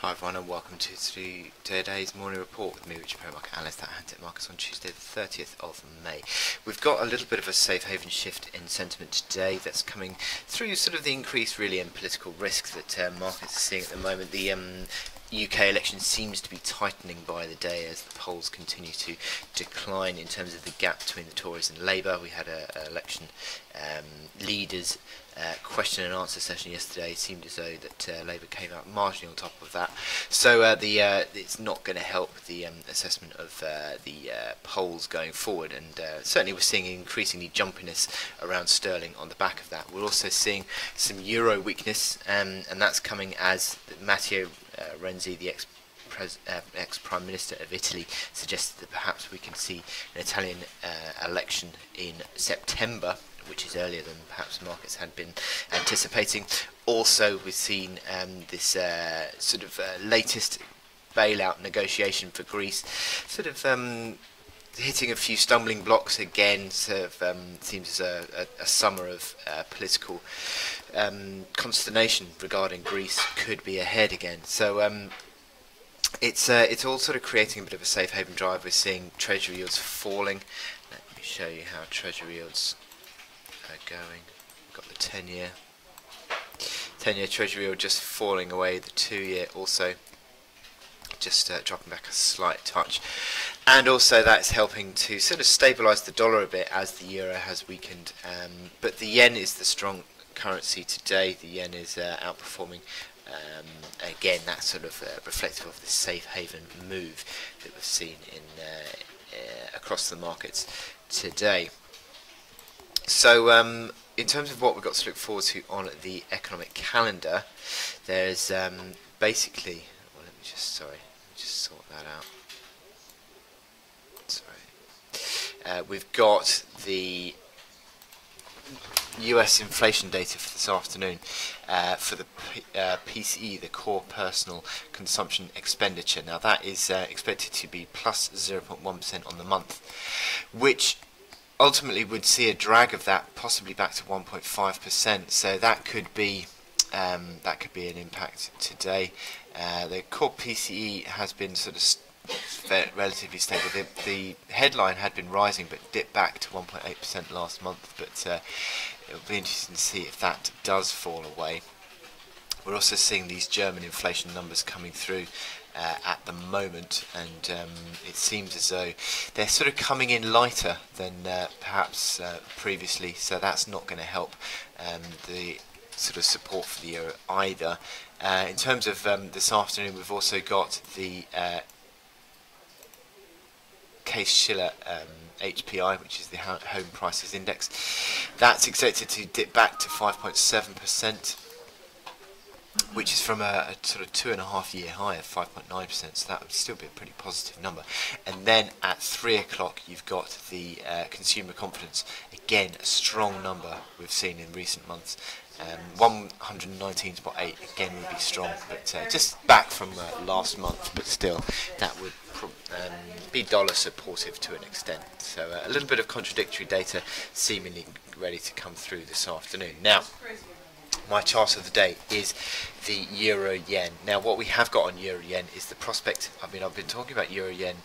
Hi everyone and welcome to today's morning report with me, Richard Pro-Market Analyst at Hantec Markets on Tuesday the 30th of May. We've got a little bit of a safe haven shift in sentiment today that's coming through sort of the increase really in political risk that markets are seeing at the moment. The UK election seems to be tightening by the day as the polls continue to decline in terms of the gap between the Tories and Labour. We had an election leaders question and answer session yesterday. It seemed as though that Labour came out marginally on top of that. So it's not going to help the assessment of the polls going forward, and certainly we're seeing increasingly jumpiness around sterling on the back of that. We're also seeing some euro weakness, and that's coming as Matteo Renzi, the ex-Prime Minister of Italy, suggested that perhaps we can see an Italian election in September, which is earlier than perhaps markets had been anticipating. Also, we've seen this latest bailout negotiation for Greece sort of hitting a few stumbling blocks again. Seems as a summer of political consternation regarding Greece could be ahead again. So it's all sort of creating a bit of a safe haven drive. We're seeing Treasury yields falling. Let me show you how Treasury yields are going. We've got the 10-year Treasury yield just falling away. The 2-year also just dropping back a slight touch, and also that's helping to sort of stabilise the dollar a bit as the euro has weakened. But the yen is the strong currency today. The yen is outperforming. Again, that's sort of reflective of this safe haven move that we've seen in across the markets today. So in terms of what we've got to look forward to on the economic calendar, there's basically, well, let me just sort that out. Sorry. We've got the US inflation data for this afternoon for the PCE, the core personal consumption expenditure. Now that is expected to be plus 0.1% on the month, which ultimately would see a drag of that possibly back to 1.5%. So that could be an impact today. The core PCE has been sort of relatively stable. The headline had been rising but dipped back to 1.8% last month, but it'll be interesting to see if that does fall away. We're also seeing these German inflation numbers coming through at the moment, and it seems as though they're sort of coming in lighter than perhaps previously, so that's not going to help the sort of support for the euro either. In terms of this afternoon, we've also got the Case-Shiller HPI, which is the Home Prices Index. That's expected to dip back to 5.7%, which is from a sort of 2.5-year high of 5.9%, so that would still be a pretty positive number. And then at 3 o'clock you've got the consumer confidence, again a strong number we've seen in recent months. 119.8 again would be strong, but just back from last month, but still that would be dollar supportive to an extent. So a little bit of contradictory data seemingly ready to come through this afternoon. Now, my chart of the day is the euro yen. Now, what we have got on euro yen is the prospect. I've been talking about euro yen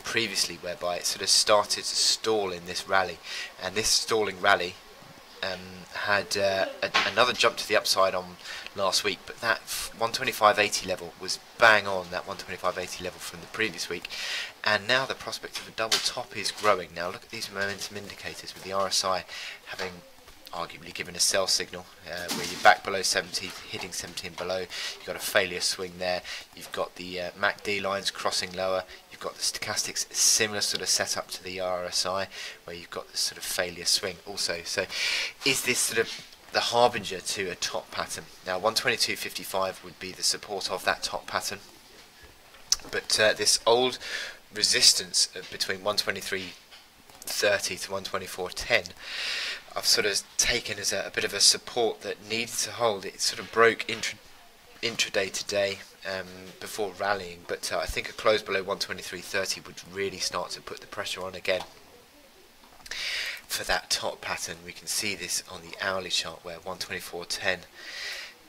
previously, whereby it sort of started to stall in this rally, and this stalling rally had another jump to the upside on last week, but that 125.80 level was bang on that 125.80 level from the previous week, and now the prospect of a double top is growing. Now look at these momentum indicators, with the RSI having arguably given a sell signal, where you're back below 70, hitting 70 and below. You've got a failure swing there. You've got the MACD lines crossing lower. You've got the stochastics, similar sort of setup to the RSI, where you've got this sort of failure swing also. So is this sort of the harbinger to a top pattern? Now 122.55 would be the support of that top pattern, but this old resistance between 123.30 to 124.10 I've sort of taken as a bit of a support that needs to hold. It sort of broke intraday today before rallying, but I think a close below 123.30 would really start to put the pressure on again for that top pattern. We can see this on the hourly chart, where 124.10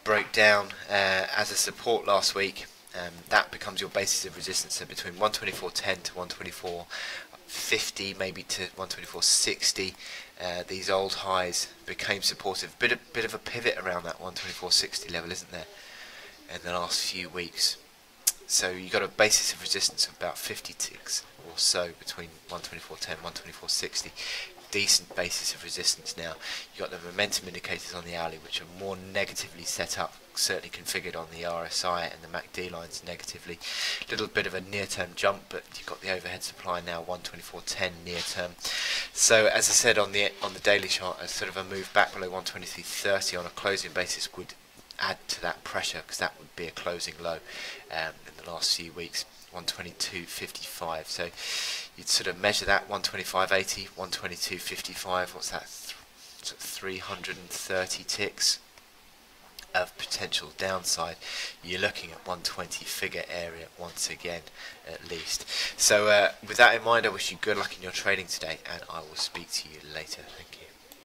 broke down as a support last week, that becomes your basis of resistance. So between 124.10 to 124.50, maybe to 124.60, these old highs became supportive. Bit of a pivot around that 124.60 level, isn't there, in the last few weeks? So you got a basis of resistance of about 50 ticks or so between 124.10 and 124.60. Decent basis of resistance now. You got the momentum indicators on the hourly, which are more negatively set up, certainly configured on the RSI and the MACD lines negatively. A little bit of a near-term jump, but you've got the overhead supply now 124.10 near-term. So as I said on the daily chart, a sort of a move back below 123.30 on a closing basis would add to that pressure, because that would be a closing low in the last few weeks. 122.55, so you'd sort of measure that 125.80, 122.55. What's that? 330 ticks of potential downside. You're looking at 120 figure area once again, at least. So with that in mind, I wish you good luck in your trading today, and I will speak to you later. Thank you.